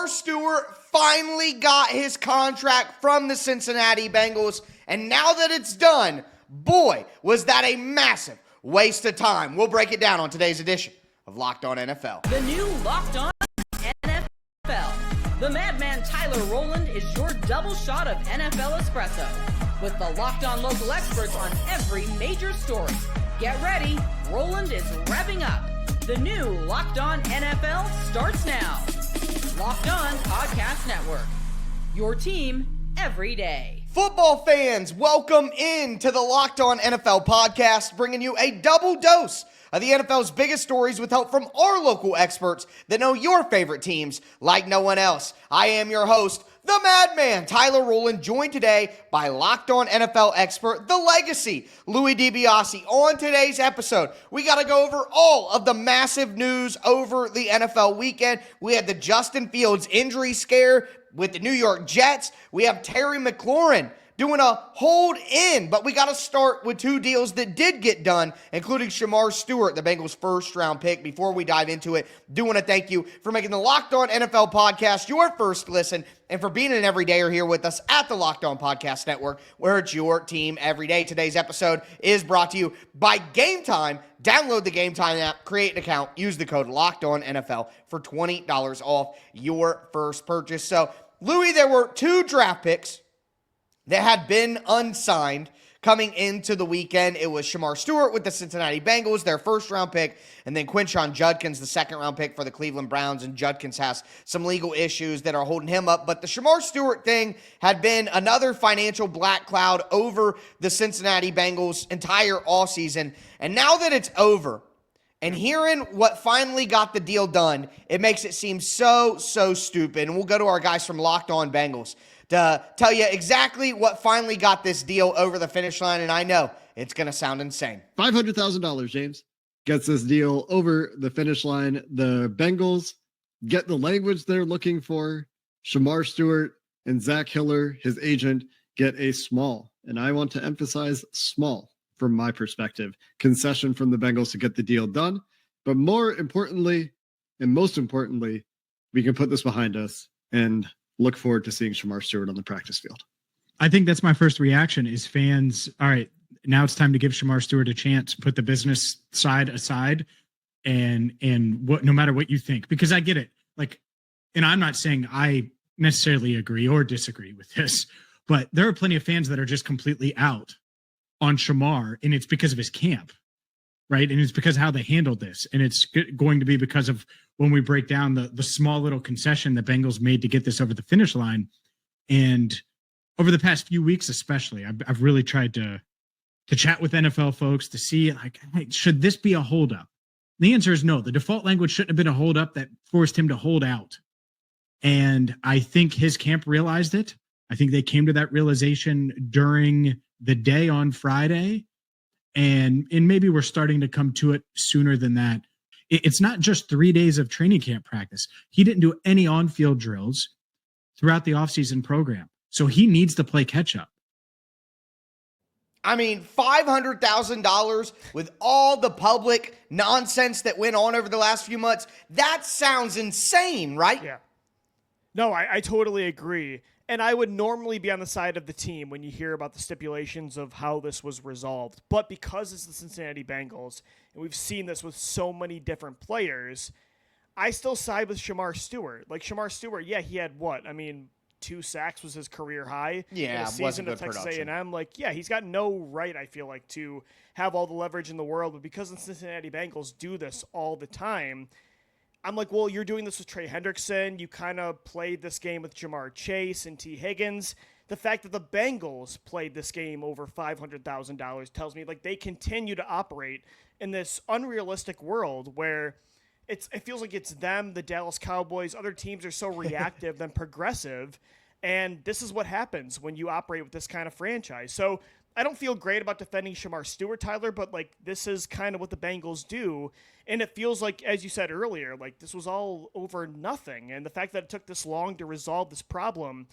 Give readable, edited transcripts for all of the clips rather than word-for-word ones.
Shemar Stewart finally got his contract from the Cincinnati Bengals, and now that it's done, boy, was that a massive waste of time. We'll break it down on today's edition of Locked On NFL. The new Locked On NFL. The madman Tyler Rowland is your double shot of NFL espresso with the Locked On local experts on every major story. Get ready, Rowland is revving up. The new Locked On NFL starts now. Locked On Podcast Network. Your team every day. Football fans, welcome into the Locked On NFL podcast, bringing you a double dose of the NFL's biggest stories with help from our local experts that know your favorite teams like no one else. I am your host, the madman, Tyler Rowland, joined today by Locked On NFL expert, The Legacy, Louis DiBiase. On today's episode, we got to go over all of the massive news over the NFL weekend. We had the Justin Fields injury scare with the New York Jets. We have Terry McLaurin doing a hold in, but we got to start with two deals that did get done, including Shemar Stewart, the Bengals' first-round pick. Before we dive into it, do want to thank you for making the Locked On NFL podcast your first listen and for being an everydayer here with us at the Locked On Podcast Network, where it's your team every day. Today's episode is brought to you by Game Time. Download the Game Time app, create an account, use the code LOCKEDONNFL for $20 off your first purchase. So, Louis, there were two draft picks that had been unsigned coming into the weekend. It was Shemar Stewart with the Cincinnati Bengals, their first-round pick, and then Quinshon Judkins, the second-round pick for the Cleveland Browns, and Judkins has some legal issues that are holding him up. But the Shemar Stewart thing had been another financial black cloud over the Cincinnati Bengals' entire offseason, and now that it's over, and hearing what finally got the deal done, it makes it seem so stupid. And we'll go to our guys from Locked On Bengals to tell you exactly what finally got this deal over the finish line, and I know it's going to sound insane. $500,000, James, gets this deal over the finish line. The Bengals get the language they're looking for. Shemar Stewart and Zach Hiller, his agent, get a small, and I want to emphasize small, from my perspective, concession from the Bengals to get the deal done. But more importantly, and most importantly, we can put this behind us and look forward to seeing Shemar Stewart on the practice field. I think that's my first reaction is fans. All right, now it's time to give Shemar Stewart a chance, put the business side aside and what, no matter what you think, because I get it. Like, and I'm not saying I necessarily agree or disagree with this, but there are plenty of fans that are just completely out on Shemar, and it's because of his camp, right? And it's because of how they handled this. And it's going to be because of when we break down the small little concession the Bengals made to get this over the finish line. And over the past few weeks, especially, I've really tried to chat with NFL folks to see, like, hey, should this be a holdup? The answer is no. The default language shouldn't have been a holdup that forced him to hold out. And I think his camp realized it. I think they came to that realization during the day on Friday. And maybe we're starting to come to it sooner than that. It's not just 3 days of training camp practice. He didn't do any on-field drills throughout the offseason program. So he needs to play catch-up. I mean, $500,000 with all the public nonsense that went on over the last few months, that sounds insane, right? Yeah. No, I totally agree. And I would normally be on the side of the team when you hear about the stipulations of how this was resolved. But because it's the Cincinnati Bengals, and we've seen this with so many different players, I still side with Shemar Stewart. Like, Shemar Stewart, yeah, he had what? I mean, 2 sacks was his career high. Yeah, in a season of Texas A&M. Like, yeah, he's got no right, I feel like, to have all the leverage in the world. But because the Cincinnati Bengals do this all the time, I'm like, well, you're doing this with Trey Hendrickson. You kind of played this game with Jamar Chase and T. Higgins. The fact that the Bengals played this game over $500,000 tells me, like, they continue to operate in this unrealistic world where it feels like it's them, the Dallas Cowboys. Other teams are so reactive than progressive, and this is what happens when you operate with this kind of franchise. So I don't feel great about defending Shemar Stewart, Tyler, but, like, this is kind of what the Bengals do. And it feels like, as you said earlier, like, this was all over nothing. And the fact that it took this long to resolve this problem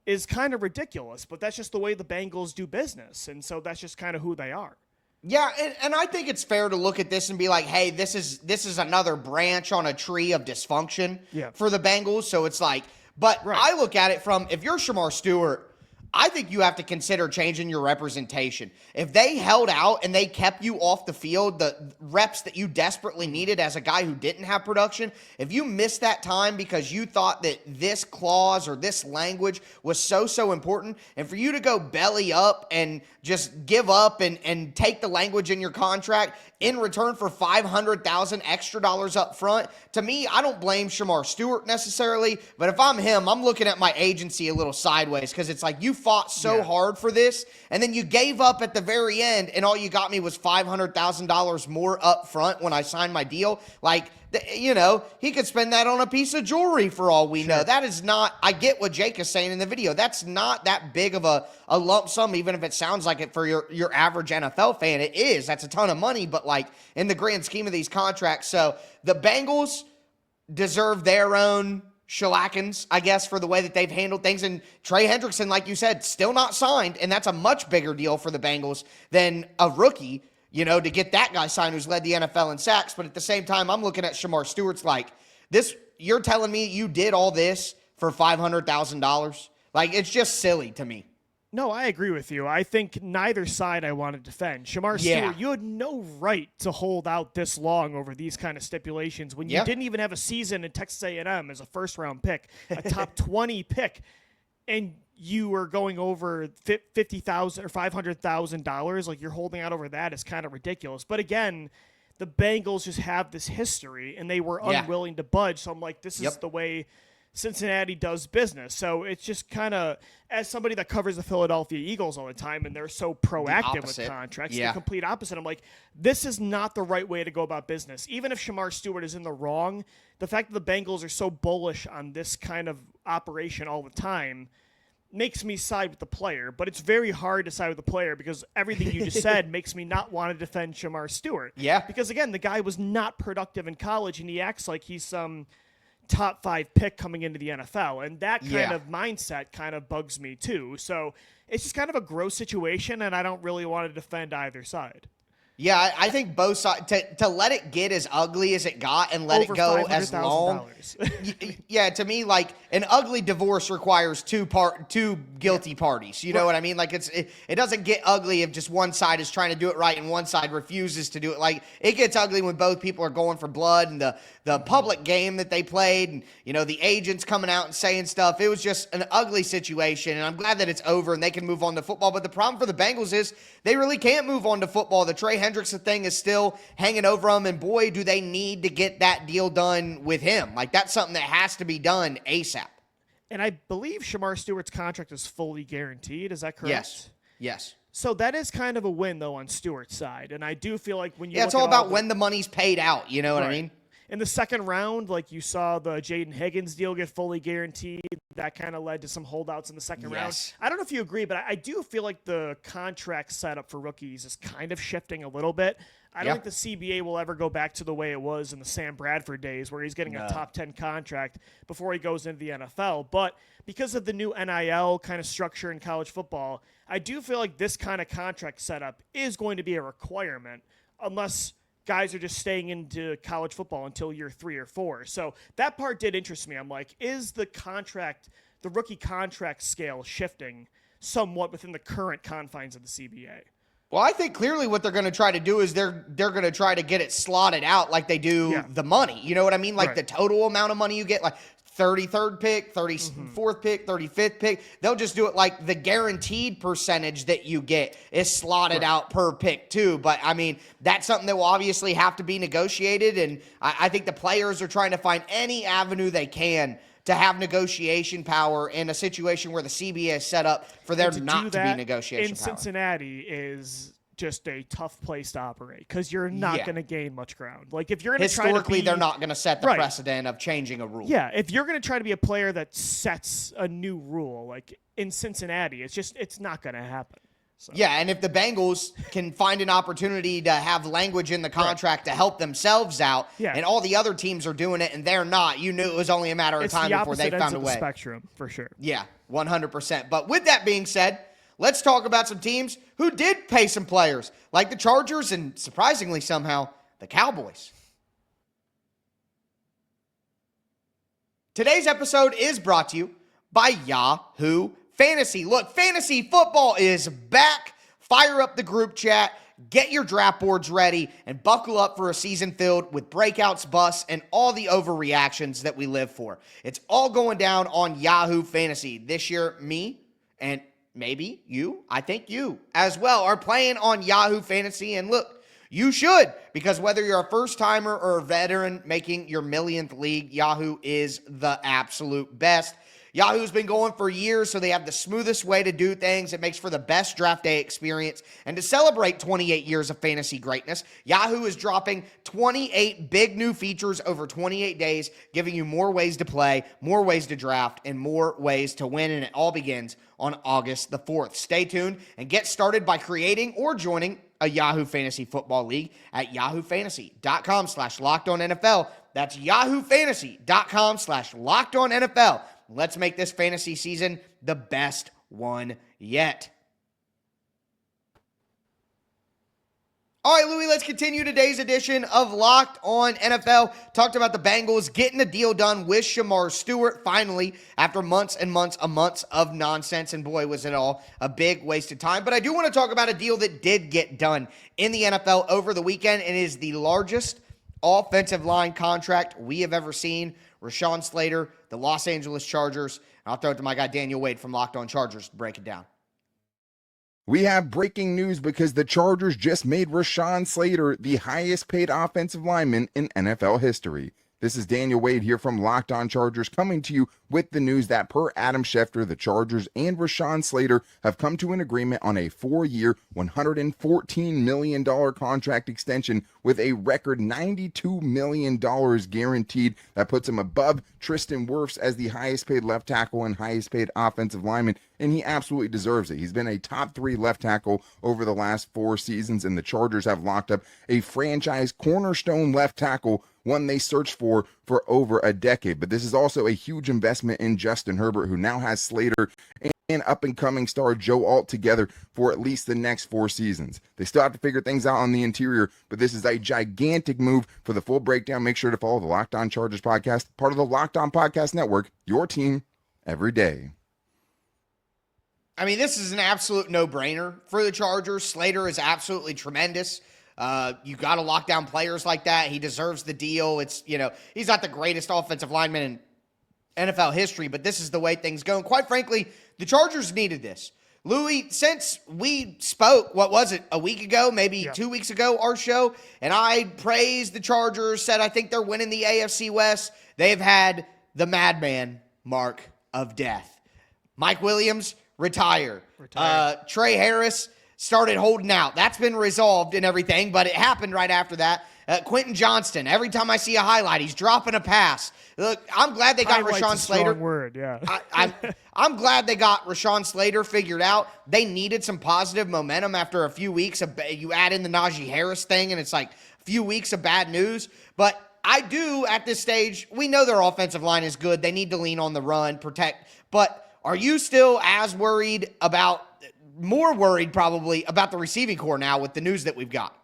is kind of ridiculous. But that's just the way the Bengals do business. And so that's just kind of who they are. Yeah, and I think it's fair to look at this and be like, hey, this is another branch on a tree of dysfunction for the Bengals. So it's like, but I look at it from, if you're Shemar Stewart, I think you have to consider changing your representation. If they held out and they kept you off the field, the reps that you desperately needed as a guy who didn't have production, if you missed that time because you thought that this clause or this language was so important, and for you to go belly up and just give up and take the language in your contract in return for $500,000 extra dollars up front, to me, I don't blame Shemar Stewart necessarily, but if I'm him, I'm looking at my agency a little sideways, because it's like, you fought so hard for this, and then you gave up at the very end, and all you got me was $500,000 more up front when I signed my deal. Like, you know, he could spend that on a piece of jewelry for all we know. That is not, I get what Jake is saying in the video. That's not that big of a lump sum, even if it sounds like it for your average NFL fan. It is. That's a ton of money, but like in the grand scheme of these contracts. So the Bengals deserve their own shellackins, I guess, for the way that they've handled things. And Trey Hendrickson, like you said, still not signed, and that's a much bigger deal for the Bengals than a rookie, you know, to get that guy signed who's led the NFL in sacks. But at the same time, I'm looking at Shemar Stewart's like, this, you're telling me you did all this for $500,000? Like, it's just silly to me. No, I agree with you. I think neither side I want to defend. Shemar Stewart, you had no right to hold out this long over these kind of stipulations when you didn't even have a season in Texas A&M as a first-round pick, a top 20 pick, and you were going over $50,000 or $500,000. Like, you're holding out over that is kind of ridiculous. But again, the Bengals just have this history, and they were unwilling to budge. So I'm like, this is the way Cincinnati does business. So it's just kind of, as somebody that covers the Philadelphia Eagles all the time, and they're so proactive with contracts, the complete opposite. I'm like, this is not the right way to go about business. Even if Shemar Stewart is in the wrong, the fact that the Bengals are so bullish on this kind of operation all the time makes me side with the player. But it's very hard to side with the player because everything you just said makes me not want to defend Shemar Stewart. Yeah. Because again, the guy was not productive in college, and he acts like he's some top 5 pick coming into the NFL. And that kind of mindset kind of bugs me too. So it's just kind of a gross situation, and I don't really want to defend either side. Yeah, I think both sides, to let it get as ugly as it got and let Over it go as long. Yeah, to me, like, an ugly divorce requires two guilty parties. You know what I mean? Like, it doesn't get ugly if just one side is trying to do it right and one side refuses to do it. Like, it gets ugly when both people are going for blood, and the public game that they played, and, you know, the agents coming out and saying stuff. It was just an ugly situation, and I'm glad that it's over and they can move on to football. But the problem for the Bengals is they really can't move on to football. The Trey Hendrickson thing is still hanging over them, and boy, do they need to get that deal done with him. Like, that's something that has to be done ASAP. And I believe Shemar Stewart's contract is fully guaranteed. Is that correct? Yes. So that is kind of a win, though, on Stewart's side. And I do feel like when you it's all about when the money's paid out. You know what I mean? In the second round, like you saw the Jaden Higgins deal get fully guaranteed. That kind of led to some holdouts in the second round. I don't know if you agree, but I do feel like the contract setup for rookies is kind of shifting a little bit. I don't think the CBA will ever go back to the way it was in the Sam Bradford days where he's getting a top 10 contract before he goes into the NFL. But because of the new NIL kind of structure in college football, I do feel like this kind of contract setup is going to be a requirement unless guys are just staying into college football until year 3 or 4. So that part did interest me. I'm like, is the rookie contract scale shifting somewhat within the current confines of the CBA? Well, I think clearly what they're going to try to do is they're going to try to get it slotted out like they do the money. You know what I mean? Like the total amount of money you get, like 33rd pick, 34th pick, 35th pick. They'll just do it like the guaranteed percentage that you get is slotted out per pick too. But I mean, that's something that will obviously have to be negotiated. And I think the players are trying to find any avenue they can to have negotiation power in a situation where the CBA is set up for there not to be negotiation power. In Cincinnati is just a tough place to operate because you're not going to gain much ground. Like if you're going to try to historically, they're not going to set the precedent of changing a rule. Yeah, if you're going to try to be a player that sets a new rule, like in Cincinnati, it's not going to happen. So. Yeah, and if the Bengals can find an opportunity to have language in the contract to help themselves out, and all the other teams are doing it and they're not, you knew it was only a matter of time before they found a way. Spectrum, for sure. Yeah, 100%. But with that being said, let's talk about some teams who did pay some players, like the Chargers and, surprisingly somehow, the Cowboys. Today's episode is brought to you by Yahoo Fantasy. Look, fantasy football is back. Fire up the group chat, get your draft boards ready, and buckle up for a season filled with breakouts, busts, and all the overreactions that we live for. It's all going down on Yahoo Fantasy. This year, me and maybe you, I think you as well, are playing on Yahoo Fantasy. And look, you should, because whether you're a first-timer or a veteran making your millionth league, Yahoo is the absolute best. Yahoo's been going for years, so they have the smoothest way to do things. It makes for the best draft day experience. And to celebrate 28 years of fantasy greatness, Yahoo is dropping 28 big new features over 28 days, giving you more ways to play, more ways to draft, and more ways to win. And it all begins on August the 4th. Stay tuned and get started by creating or joining a Yahoo Fantasy Football League at yahoofantasy.com/LockedOnNFL. That's yahoofantasy.com/LockedOnNFL. Let's make this fantasy season the best one yet. All right, Louis, let's continue today's edition of Locked On NFL. Talked about the Bengals getting the deal done with Shemar Stewart finally after months and months of nonsense. And boy, was it all a big waste of time. But I do want to talk about a deal that did get done in the NFL over the weekend and is the largest offensive line contract we have ever seen. Reshawn Slater, the Los Angeles Chargers. And I'll throw it to my guy Daniel Wade from Locked On Chargers to break it down. We have breaking news because the Chargers just made Reshawn Slater the highest paid offensive lineman in NFL history. This is Daniel Wade here from Locked On Chargers coming to you with the news that per Adam Schefter, the Chargers and Reshawn Slater have come to an agreement on a 4-year, $114 million contract extension with a record $92 million guaranteed. That puts him above Tristan Wirfs as the highest paid left tackle and highest paid offensive lineman, and he absolutely deserves it. He's been a top 3 left tackle over the last 4 seasons, and the Chargers have locked up a franchise cornerstone left tackle, one they searched for over a decade. But this is also a huge investment in Justin Herbert, who now has Slater and up-and-coming star Joe Alt together for at least the next 4 seasons. They still have to figure things out on the interior, but this is a gigantic move. For the full breakdown, make sure to follow the Locked On Chargers podcast, part of the Locked On Podcast Network, your team every day. I mean, this is an absolute no-brainer for the Chargers. Slater is absolutely tremendous. You got to lock down players like that. He deserves the deal. It's, he's not the greatest offensive lineman in NFL history, but this is the way things go. And quite frankly, the Chargers needed this. Louis, since we spoke, what was it, a week ago, maybe 2 weeks ago, our show, and I praised the Chargers, said I think they're winning the AFC West, they've had the madman mark of death. Mike Williams, retired. Trey Harris started holding out. That's been resolved and everything, but it happened right after that. Quentin Johnston, every time I see a highlight, he's dropping a pass. Look, I'm glad they got Reshawn Slater. Word, yeah. I'm glad they got Reshawn Slater figured out. They needed some positive momentum after a few weeks. You add in the Najee Harris thing, and it's like a few weeks of bad news. But I do, at this stage, we know their offensive line is good. They need to lean on the run, protect. But are you still as worried about, more worried probably, about the receiving core now with the news that we've got?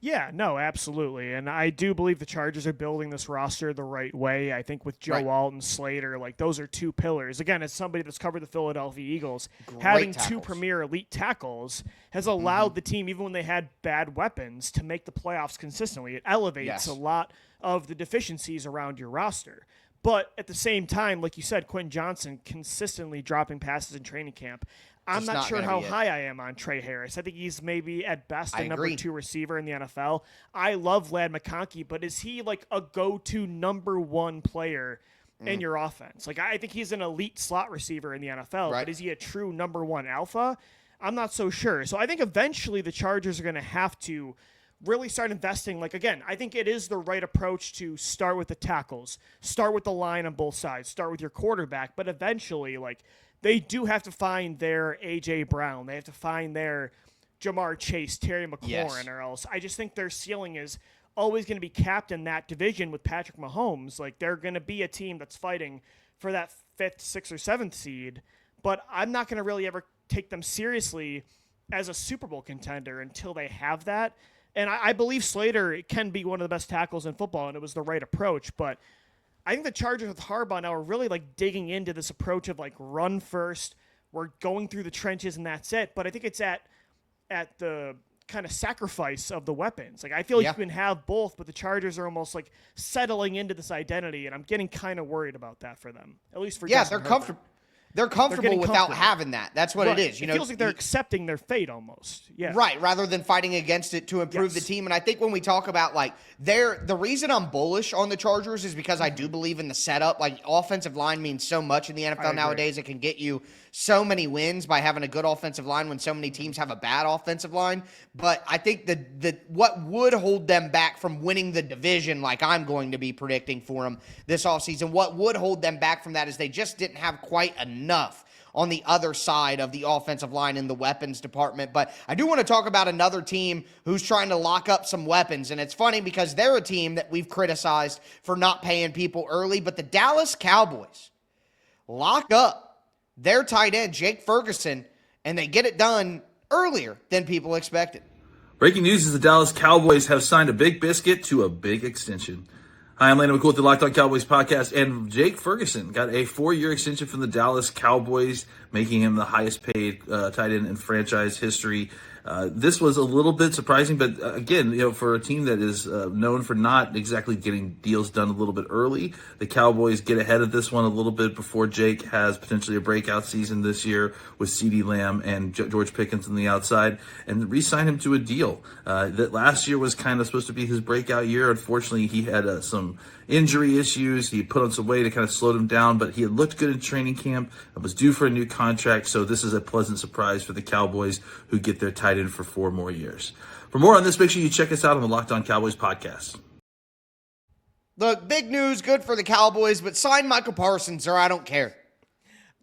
Yeah, no, absolutely. And I do believe the Chargers are building this roster the right way. I think with Joe Alt and Slater, those are 2 pillars. Again, as somebody that's covered the Philadelphia Eagles, having tackles. 2 premier elite tackles has allowed the team, even when they had bad weapons, to make the playoffs consistently. It elevates a lot of the deficiencies around your roster. But at the same time, like you said, Quentin Johnson consistently dropping passes in training camp. I'm not sure how high I am on Trey Harris. I think he's maybe at best a number 2 receiver in the NFL. I love Ladd McConkey, but is he like a go-to number 1 player in your offense? I think he's an elite slot receiver in the NFL, but is he a true number 1 alpha? I'm not so sure. So I think eventually the Chargers are going to have to really start investing. Again, I think it is the right approach to start with the tackles, start with the line on both sides, start with your quarterback, but eventually, they do have to find their A.J. Brown. They have to find their Jamar Chase, Terry McLaurin, or else I just think their ceiling is always going to be capped in that division with Patrick Mahomes. They're going to be a team that's fighting for that 5th, 6th, or 7th seed, but I'm not going to really ever take them seriously as a Super Bowl contender until they have that. And I believe Slater can be one of the best tackles in football, and it was the right approach. But I think the Chargers with Harbaugh now are really like digging into this approach of like run first. We're going through the trenches and that's it. But I think it's at the kind of sacrifice of the weapons. Like I feel like you can have both, but the Chargers are almost like settling into this identity, and I'm getting kind of worried about that for them. At least for Justin they're Herbert. comfortable. They're comfortable without having that. That's what it is. It feels like they're accepting their fate almost. Yeah. Right, rather than fighting against it to improve the team. And I think when we talk about like the reason I'm bullish on the Chargers is because I do believe in the setup. Like offensive line means so much in the NFL nowadays. It can get you so many wins by having a good offensive line when so many teams have a bad offensive line. But I think what would hold them back from winning the division, like I'm going to be predicting for them this offseason, what would hold them back from that is they just didn't have quite enough on the other side of the offensive line in the weapons department. But I do want to talk about another team who's trying to lock up some weapons. And it's funny because they're a team that we've criticized for not paying people early. But the Dallas Cowboys lock up their tight end, Jake Ferguson, and they get it done earlier than people expected. Breaking news is the Dallas Cowboys have signed a big biscuit to a big extension. Hi, I'm Landon McCool with the Locked On Cowboys podcast, and Jake Ferguson got a 4-year extension from the Dallas Cowboys, making him the highest paid tight end in franchise history. This was a little bit surprising, but again, for a team that is known for not exactly getting deals done a little bit early, the Cowboys get ahead of this one a little bit before Jake has potentially a breakout season this year with CeeDee Lamb and George Pickens on the outside, and re-sign him to a deal that last year was kind of supposed to be his breakout year. Unfortunately, he had some injury issues. He put on some weight to kind of slowed him down, but he had looked good in training camp and was due for a new contract. So this is a pleasant surprise for the Cowboys, who get their tight end for 4 more years. For more on this, make sure you check us out on the Locked On Cowboys podcast. Look, big news, good for the Cowboys, but sign Micah Parsons or I don't care.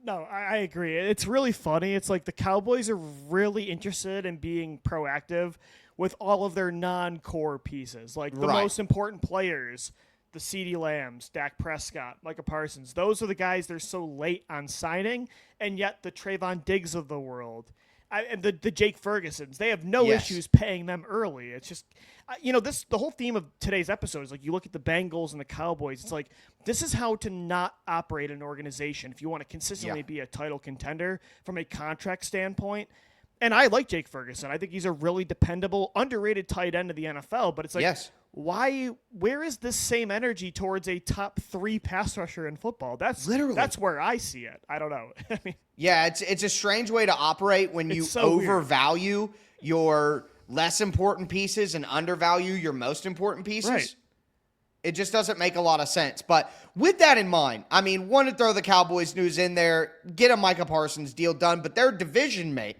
No, I agree. It's really funny. It's like the Cowboys are really interested in being proactive with all of their non-core pieces, like the most important players. The CeeDee Lambs, Dak Prescott, Micah Parsons, those are the guys they're so late on signing, and yet the Trayvon Diggs of the world, and the Jake Fergusons, they have no issues paying them early. It's just, the whole theme of today's episode is like you look at the Bengals and the Cowboys, it's like this is how to not operate an organization if you want to consistently be a title contender from a contract standpoint. And I like Jake Ferguson. I think he's a really dependable, underrated tight end of the NFL, but it's like, where is this same energy towards a top 3 pass rusher in football? That's where I see it. I don't know. I mean, it's a strange way to operate when you overvalue your less important pieces and undervalue your most important pieces. Right. It just doesn't make a lot of sense. But with that in mind, I mean, want to throw the Cowboys news in there, get a Micah Parsons deal done, but their division mate,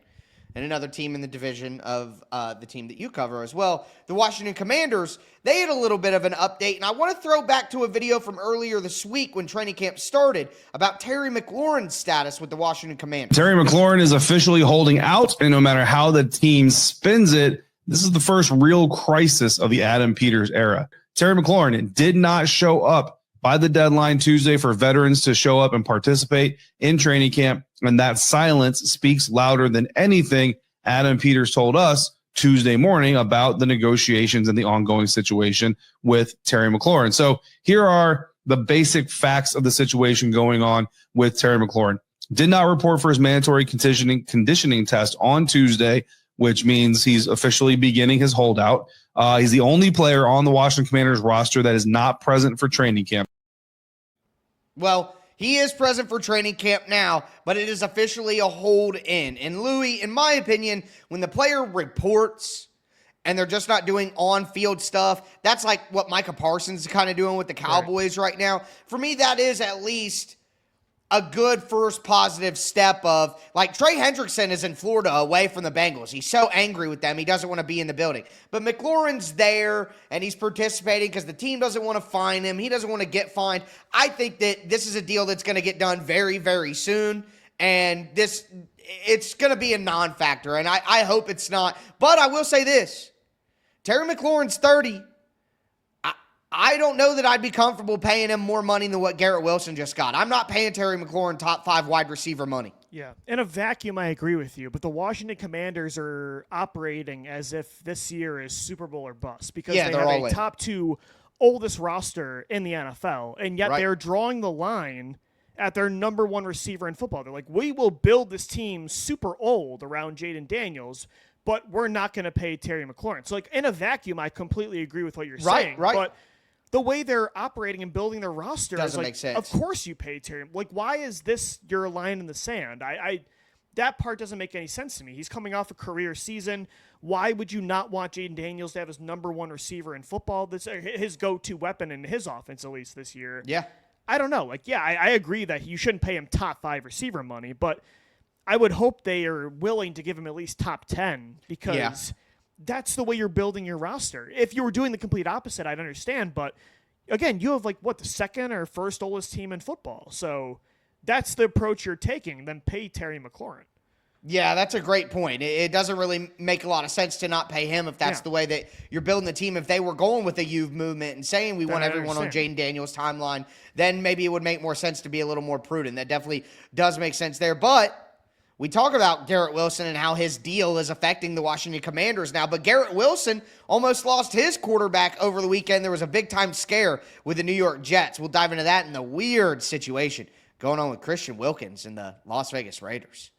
and another team in the division of the team that you cover as well, the Washington Commanders, they had a little bit of an update. And I want to throw back to a video from earlier this week when training camp started about Terry McLaurin's status with the Washington Commanders. Terry McLaurin is officially holding out, and no matter how the team spins it, this is the first real crisis of the Adam Peters era. Terry McLaurin did not show up by the deadline Tuesday for veterans to show up and participate in training camp. And that silence speaks louder than anything Adam Peters told us Tuesday morning about the negotiations and the ongoing situation with Terry McLaurin. So here are the basic facts of the situation going on with Terry McLaurin. Did not report for his mandatory conditioning test on Tuesday, which means he's officially beginning his holdout. He's the only player on the Washington Commanders roster that is not present for training camp. Well, he is present for training camp now, but it is officially a hold-in. And Louis, in my opinion, when the player reports and they're just not doing on-field stuff, that's like what Micah Parsons is kind of doing with the Cowboys right now. For me, that is at least a good first positive step of, like, Trey Hendrickson is in Florida away from the Bengals. He's so angry with them, he doesn't want to be in the building. But McLaurin's there, and he's participating because the team doesn't want to fine him. He doesn't want to get fined. I think that this is a deal that's going to get done very, very soon, and it's going to be a non-factor, and I hope it's not. But I will say this. Terry McLaurin's 30. I don't know that I'd be comfortable paying him more money than what Garrett Wilson just got. I'm not paying Terry McLaurin top 5 wide receiver money. Yeah, in a vacuum, I agree with you, but the Washington Commanders are operating as if this year is Super Bowl or bust because they have a top 2 oldest roster in the NFL, and yet they're drawing the line at their number 1 receiver in football. They're like, we will build this team super old around Jaden Daniels, but we're not going to pay Terry McLaurin. So, like, in a vacuum, I completely agree with what you're saying. Right. But the way they're operating and building their roster doesn't make sense. Of course you pay Terry. Like, why is this your line in the sand? That part doesn't make any sense to me. He's coming off a career season. Why would you not want Jaden Daniels to have his number 1 receiver in football? This his go-to weapon in his offense, at least this year. Yeah. I don't know. Like, yeah, I agree that you shouldn't pay him top 5 receiver money, but I would hope they are willing to give him at least top 10 because that's the way you're building your roster. If you were doing the complete opposite, I'd understand. But again, you have the 2nd or 1st oldest team in football. So that's the approach you're taking. Then pay Terry McLaurin. Yeah, that's a great point. It doesn't really make a lot of sense to not pay him if that's the way that you're building the team. If they were going with a youth movement and saying we want everyone on Jaden Daniels' timeline, then maybe it would make more sense to be a little more prudent. That definitely does make sense there. But we talk about Garrett Wilson and how his deal is affecting the Washington Commanders now, but Garrett Wilson almost lost his quarterback over the weekend. There was a big-time scare with the New York Jets. We'll dive into that in the weird situation going on with Christian Wilkins and the Las Vegas Raiders.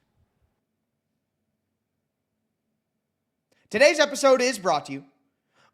Today's episode is brought to you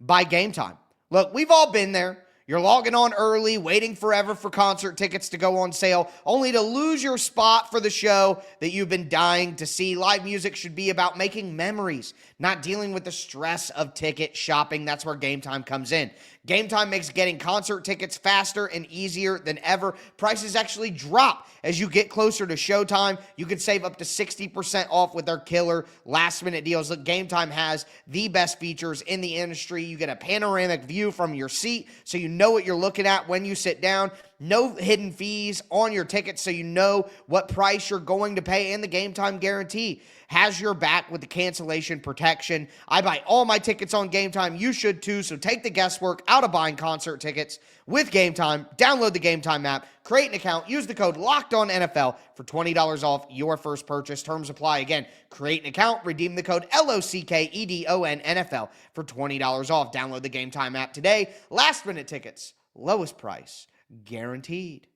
by Game Time. Look, we've all been there. You're logging on early, waiting forever for concert tickets to go on sale, only to lose your spot for the show that you've been dying to see. Live music should be about making memories, not dealing with the stress of ticket shopping. That's where Game Time comes in. Game Time makes getting concert tickets faster and easier than ever. Prices actually drop as you get closer to showtime. You can save up to 60% off with their killer last-minute deals. Look, Game Time has the best features in the industry. You get a panoramic view from your seat, so you know what you're looking at when you sit down. No hidden fees on your tickets, so you know what price you're going to pay, and the Game Time guarantee has your back with the cancellation protection. I buy all my tickets on Game Time. You should too, so take the guesswork out of buying concert tickets with Game Time. Download the Game Time app, create an account, use the code LOCKEDONNFL for $20 off your first purchase. Terms apply. Again, create an account, redeem the code LOCKEDONNFL for $20 off. Download the Game Time app today. Last minute tickets, lowest price guaranteed.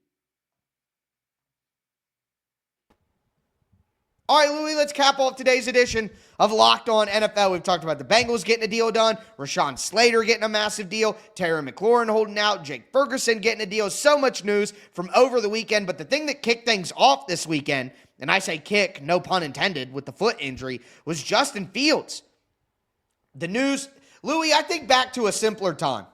All right, Louie, let's cap off today's edition of Locked On NFL. We've talked about the Bengals getting a deal done, Reshawn Slater getting a massive deal, Terry McLaurin holding out, Jake Ferguson getting a deal. So much news from over the weekend, but the thing that kicked things off this weekend, and I say kick, no pun intended, with the foot injury, was Justin Fields. The news, Louie, I think back to a simpler time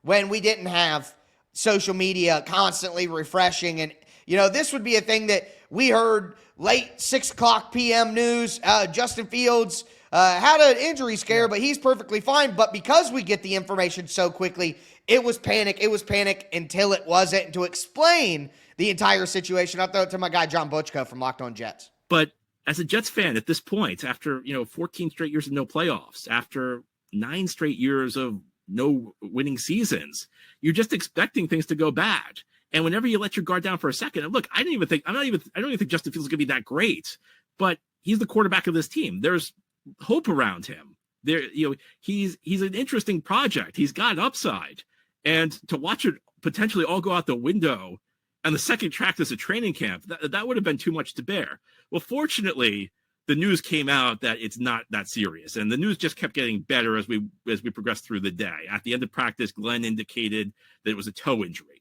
when we didn't have social media constantly refreshing, and this would be a thing that we heard late 6 o'clock p.m. news. Justin Fields had an injury scare, but he's perfectly fine. But because we get the information so quickly, it was panic. It was panic until it wasn't. And to explain the entire situation, I'll throw it to my guy, John Butchko from Locked On Jets. But as a Jets fan at this point, after 14 straight years of no playoffs, after 9 straight years of no winning seasons, you're just expecting things to go bad. And whenever you let your guard down for a second, and look, I don't even think Justin Fields is going to be that great, but he's the quarterback of this team. There's hope around him. He's an interesting project. He's got upside, and to watch it potentially all go out the window and the second track is a training camp, that would have been too much to bear. Well, fortunately, the news came out that it's not that serious, and the news just kept getting better as we progressed through the day. At the end of practice, Glenn indicated that it was a toe injury.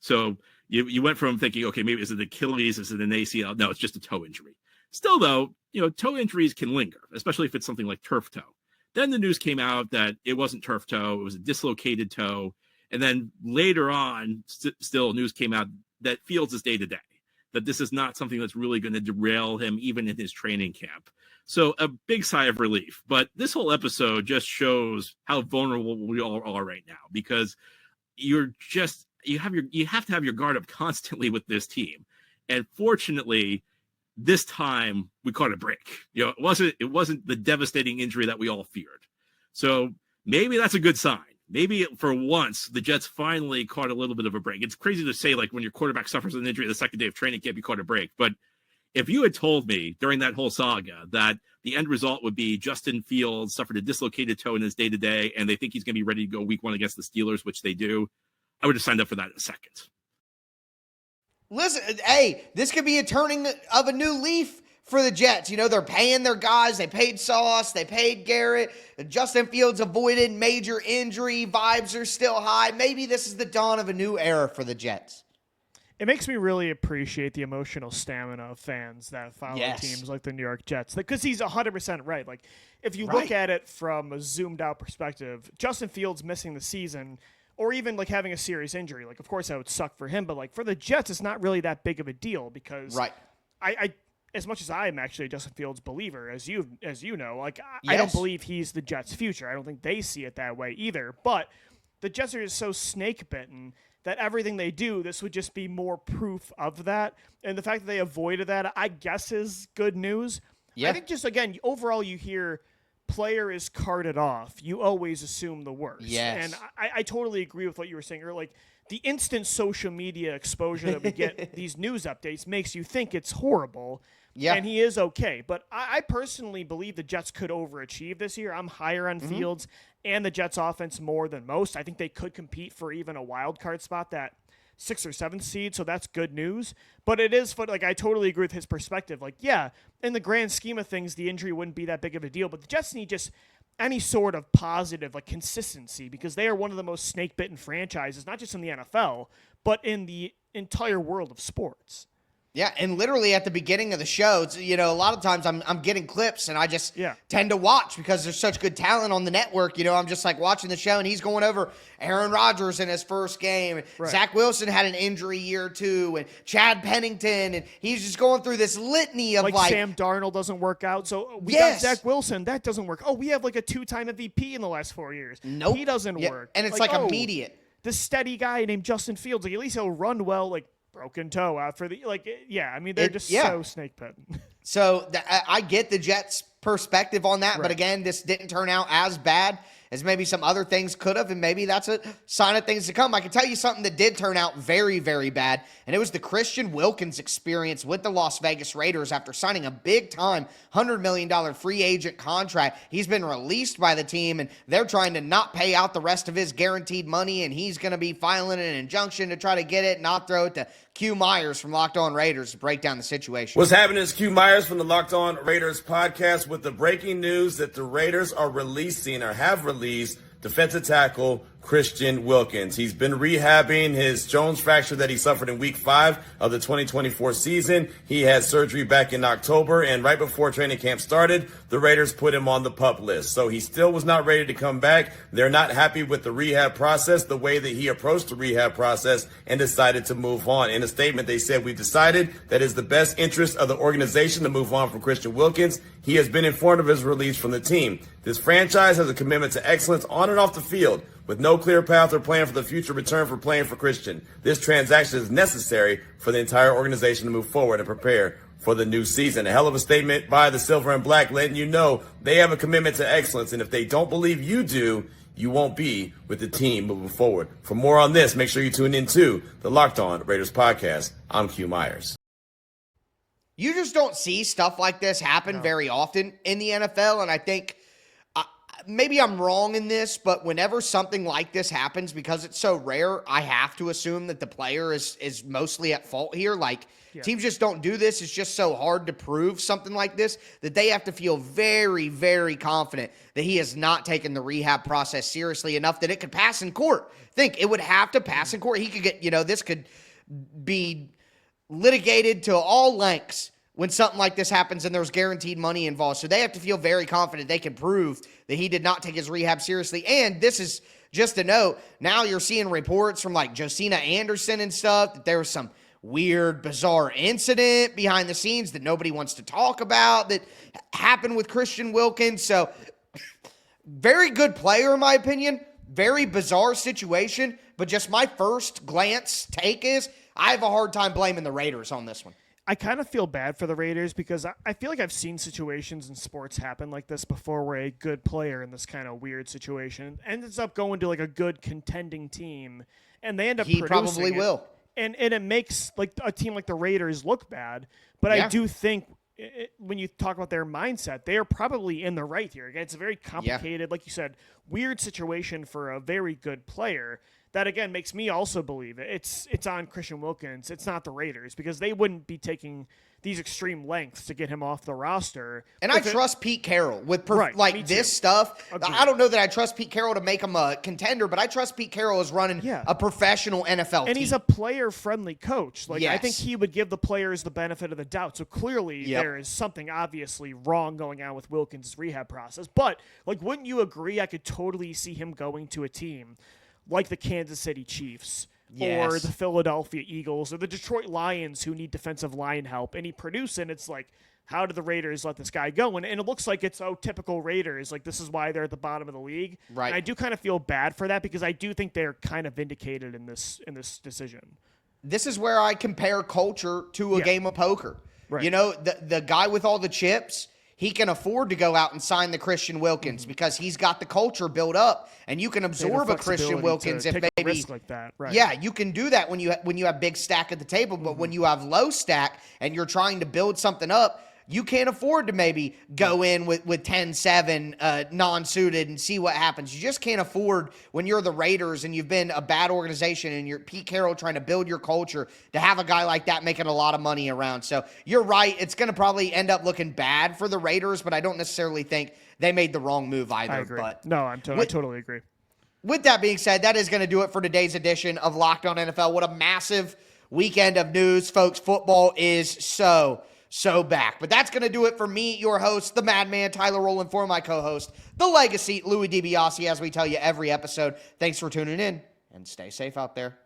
So you went from thinking, okay, maybe is it Achilles, is it an ACL? No, it's just a toe injury. Still, though, toe injuries can linger, especially if it's something like turf toe. Then the news came out that it wasn't turf toe, it was a dislocated toe. And then later on, still news came out that Fields is day-to-day, that this is not something that's really going to derail him even in his training camp. So a big sigh of relief. But this whole episode just shows how vulnerable we all are right now, because you have to have your guard up constantly with this team. And fortunately, this time we caught a break. It wasn't the devastating injury that we all feared. So maybe that's a good sign. Maybe for once the Jets finally caught a little bit of a break. It's crazy to say, like, when your quarterback suffers an injury the second day of training camp, you caught a break. But If you had told me during that whole saga that the end result would be Justin Fields suffered a dislocated toe in his day-to-day and they think he's going to be ready to go week 1 against the Steelers, which they do, I would have signed up for that in a second. Listen, hey, this could be a turning of a new leaf for the Jets. You know, they're paying their guys. They paid Sauce. They paid Garrett. Justin Fields avoided major injury. Vibes are still high. Maybe this is the dawn of a new era for the Jets. It makes me really appreciate the emotional stamina of fans that follow teams like the New York Jets. Because he's 100% right. Like, if you look at it from a zoomed-out perspective, Justin Fields missing the season, or even, like, having a serious injury, like, of course that would suck for him. But, like, for the Jets, it's not really that big of a deal because I as much as I am actually a Justin Fields believer, as you know, like, I don't believe he's the Jets' future. I don't think they see it that way either. But the Jets are just so snake-bitten that everything they do, this would just be more proof of that. And the fact that they avoided that, I guess, is good news. Yeah. I think just, again, overall you hear player is carted off. You always assume the worst. Yes. And I totally agree with what you were saying earlier. Like, the instant social media exposure that we get these news updates makes you think it's horrible. Yeah. And he is okay. But I personally believe the Jets could overachieve this year. I'm higher on Fields and the Jets offense more than most. I think they could compete for even a wild card spot, that 6th or 7th seed, so that's good news. But it is, like, I totally agree with his perspective. Like, yeah, in the grand scheme of things, the injury wouldn't be that big of a deal, but the Jets need just any sort of positive, like, consistency, because they are one of the most snake-bitten franchises, not just in the NFL, but in the entire world of sports. Yeah, and literally at the beginning of the show, you know, a lot of times I'm getting clips and I just tend to watch because there's such good talent on the network. You know, I'm just like watching the show and he's going over Aaron Rodgers in his first game. Zach Wilson had an injury year too, and Chad Pennington, and he's just going through this litany of like Sam Darnold doesn't work out. So we got Zach Wilson, that doesn't work. Oh, we have like a 2-time MVP in the last 4 years. Nope. He doesn't work. And it's like immediate. This steady guy named Justin Fields, like, at least he'll run well, like, broken toe out for the, like, I mean, they're just so snake bitten. So I get the Jets' perspective on that, but again, this didn't turn out as bad as maybe some other things could have, and maybe that's a sign of things to come. I can tell you something that did turn out very, very bad, and it was the Christian Wilkins experience with the Las Vegas Raiders after signing a big-time $100 million free agent contract. He's been released by the team, and they're trying to not pay out the rest of his guaranteed money, and he's going to be filing an injunction to try to get it, not throw it to Q Myers from Locked On Raiders to break down the situation. What's happening is Q Myers from the Locked On Raiders podcast with the breaking news that the Raiders are releasing or have released defensive tackle Christian Wilkins. He's been rehabbing his Jones fracture that he suffered in week 5 of the 2024 season. He had surgery back in October, and right before training camp started, the Raiders put him on the PUP list. So he still was not ready to come back. They're not happy with the rehab process, the way that he approached the rehab process, and decided to move on. In a statement, they said, "We've decided that it's the best interest of the organization to move on from Christian Wilkins. He has been informed of his release from the team. This franchise has a commitment to excellence on and off the field, with no clear path or plan for the future return for playing for Christian. This transaction is necessary for the entire organization to move forward and prepare for the new season." A hell of a statement by the Silver and Black, letting you know they have a commitment to excellence, and if they don't believe you do, you won't be with the team moving forward. For more on this, make sure you tune in to the Locked On Raiders podcast. I'm Q Myers. You just don't see stuff like this happen very often in the NFL, and I think maybe I'm wrong in this, but whenever something like this happens, because it's so rare, I have to assume that the player is mostly at fault here. Like, teams just don't do this. It's just so hard to prove something like this that they have to feel very, very confident that he has not taken the rehab process seriously enough that it could pass in court. Think, it would have to pass in court. He could get, this could be litigated to all lengths when something like this happens and there's guaranteed money involved. So they have to feel very confident they can prove that he did not take his rehab seriously. And this is just a note. Now you're seeing reports from like Josina Anderson and stuff that there was some weird, bizarre incident behind the scenes that nobody wants to talk about that happened with Christian Wilkins. So very good player in my opinion. Very bizarre situation. But just my first glance take is I have a hard time blaming the Raiders on this one. I kind of feel bad for the Raiders because I feel like I've seen situations in sports happen like this before where a good player in this kind of weird situation ends up going to like a good contending team and they end up He probably will. And it makes like a team like the Raiders look bad. But I do think when you talk about their mindset, they are probably in the right here. Again, it's a very complicated, like you said, weird situation for a very good player. That, again, makes me also believe it's on Christian Wilkins. It's not the Raiders, because they wouldn't be taking these extreme lengths to get him off the roster. And I trust Pete Carroll with this stuff. Agreed. I don't know that I trust Pete Carroll to make him a contender, but I trust Pete Carroll as running a professional NFL team. And he's a player-friendly coach. Like, I think he would give the players the benefit of the doubt. So clearly there is something obviously wrong going on with Wilkins' rehab process. But, like, wouldn't you agree I could totally see him going to a team like the Kansas City Chiefs or the Philadelphia Eagles or the Detroit Lions, who need defensive line help, and he produce, and it's like, how did the Raiders let this guy go? And it looks like it's typical Raiders. Like, this is why they're at the bottom of the league. Right. And I do kind of feel bad for that, because I do think they're kind of vindicated in this decision. This is where I compare culture to a game of poker. Right. You know, the guy with all the chips, he can afford to go out and sign the Christian Wilkins because he's got the culture built up, and you can absorb a Christian Wilkins if take maybe a risk like that. Right. Yeah, you can do that when you have big stack at the table, but when you have low stack and you're trying to build something up, you can't afford to maybe go in with 10-7 non-suited and see what happens. You just can't afford, when you're the Raiders and you've been a bad organization and you're Pete Carroll trying to build your culture, to have a guy like that making a lot of money around. So you're right. It's going to probably end up looking bad for the Raiders, but I don't necessarily think they made the wrong move either. I agree. But no, I totally agree. With that being said, that is going to do it for today's edition of Locked On NFL. What a massive weekend of news, folks. Football is so back. But that's going to do it for me, your host, the Madman, Tyler Rowland, for my co-host, the Legacy, Louis DiBiase, as we tell you every episode. Thanks for tuning in, and stay safe out there.